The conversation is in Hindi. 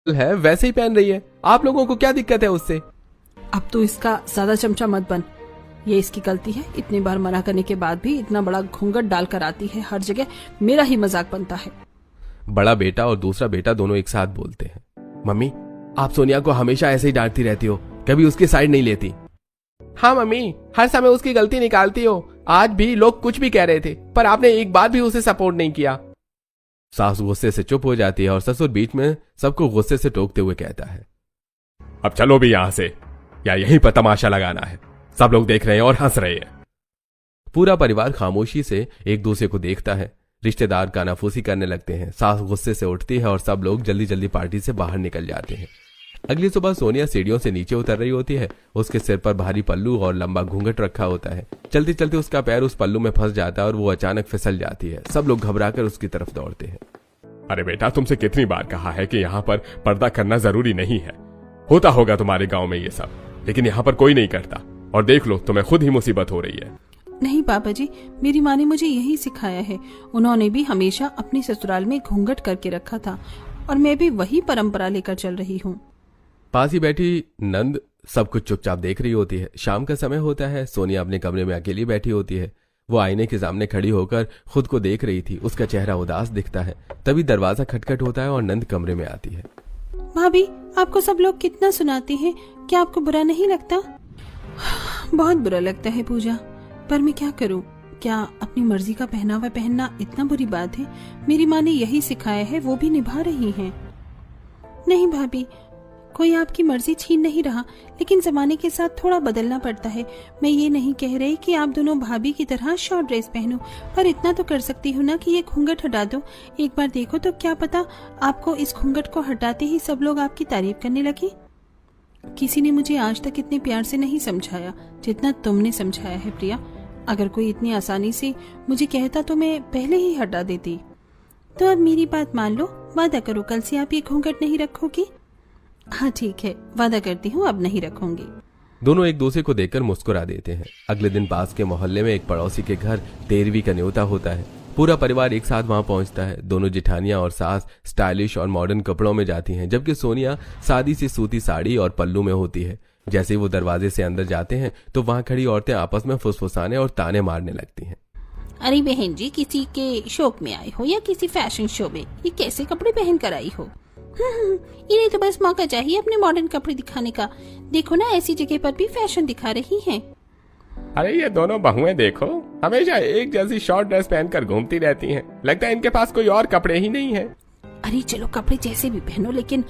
है वैसे ही पहन रही है, आप लोगों को क्या दिक्कत है उससे? अब तो इसका ज्यादा चमचा मत बन, ये इसकी गलती है। इतनी बार मना करने के बाद भी इतना बड़ा घूंघट डालकर आती है, हर जगह मेरा ही मजाक बनता है। बड़ा बेटा और दूसरा बेटा दोनों एक साथ बोलते हैं। मम्मी, आप सोनिया को हमेशा ऐसे ही डांटती रहती हो, कभी उसकी साइड नहीं लेती। हाँ मम्मी, हर समय उसकी गलती निकालती हो। आज भी लोग कुछ भी कह रहे थे पर आपने एक बार भी उसे सपोर्ट नहीं किया। सास गुस्से से चुप हो जाती है और ससुर बीच में सबको गुस्से से टोकते हुए कहता है, अब चलो भी यहां से, या यहीं पर तमाशा लगाना है? सब लोग देख रहे हैं और हंस रहे हैं। पूरा परिवार खामोशी से एक दूसरे को देखता है। रिश्तेदार कानाफूसी करने लगते हैं। सास गुस्से से उठती है और सब लोग जल्दी जल्दी पार्टी से बाहर निकल जाते हैं। अगली सुबह सोनिया सीढ़ियों से नीचे उतर रही होती है। उसके सिर पर भारी पल्लू और लंबा घूंघट रखा होता है। चलते चलते उसका पैर उस पल्लू में फंस जाता है और वो अचानक फिसल जाती है। सब लोग घबराकर उसकी तरफ दौड़ते हैं। अरे बेटा, तुमसे कितनी बार कहा है कि यहाँ पर पर्दा करना जरूरी नहीं है। होता होगा तुम्हारे गांव में ये सब, लेकिन यहाँ पर कोई नहीं करता। और देख लो, तुम्हें खुद ही मुसीबत हो रही है। नहीं पापा जी, मेरी माँ ने मुझे यही सिखाया है। उन्होंने भी हमेशा अपने ससुराल में घूंघट करके रखा था और मैं भी वही परंपरा लेकर चल रही हूँ। पास ही बैठी नंद सब कुछ चुपचाप देख रही होती है। शाम का समय होता है। सोनिया अपने कमरे में अकेली बैठी होती है। वो आईने के सामने खड़ी होकर खुद को देख रही थी। उसका चेहरा उदास दिखता है। तभी दरवाजा खटखट होता है और नंद कमरे में आती है। भाभी, आपको सब लोग कितना सुनाते हैं, क्या आपको बुरा नहीं लगता? बहुत बुरा लगता है पूजा, पर मैं क्या करूं? क्या अपनी मर्जी का पहनावा पहनना इतना बुरी बात है? मेरी माँ ने यही सिखाया है, वो भी निभा रही हैं। नहीं भाभी, कोई आपकी मर्जी छीन नहीं रहा, लेकिन जमाने के साथ थोड़ा बदलना पड़ता है। मैं ये नहीं कह रही कि आप दोनों भाभी की तरह शॉर्ट ड्रेस पहनो, पर इतना तो कर सकती हूँ ना कि ये घूंघट हटा दो। एक बार देखो तो क्या पता आपको इस घूंघट को हटाते ही सब लोग आपकी तारीफ करने लगे। किसी ने मुझे आज तक इतने प्यार से नहीं समझाया जितना तुमने समझाया है प्रिया। अगर कोई इतनी आसानी से मुझे कहता तो मैं पहले ही हटा देती। तो अब मेरी बात मान लो, वादा करो कल से आप ये घूंघट नहीं रखोगी। हाँ ठीक है, वादा करती हूँ अब नहीं रखूंगी। दोनों एक दूसरे को देखकर मुस्कुरा देते हैं। अगले दिन पास के मोहल्ले में एक पड़ोसी के घर 13वीं का न्योता होता है। पूरा परिवार एक साथ वहां पहुंचता है। दोनों जेठानियां और सास स्टाइलिश और मॉडर्न कपड़ों में जाती हैं, जबकि सोनिया सादी सी सूती साड़ी और पल्लू में होती है। जैसे ही वो दरवाजे से अंदर जाते हैं तो वहां खड़ी औरतें आपस में फुसफुसाने और ताने मारने लगती हैं। अरे बहन जी, किसी के शौक में आई हो या किसी फैशन शो में, ये कैसे कपड़े पहन कर आई हो? इन्हें तो बस मौका चाहिए अपने मॉडर्न कपड़े दिखाने का। देखो ना, ऐसी जगह पर भी फैशन दिखा रही हैं। अरे ये दोनों बहुएं देखो, हमेशा एक जैसी शॉर्ट ड्रेस पहनकर घूमती रहती हैं। लगता है इनके पास कोई और कपड़े ही नहीं है। अरे चलो, कपड़े जैसे भी पहनो, लेकिन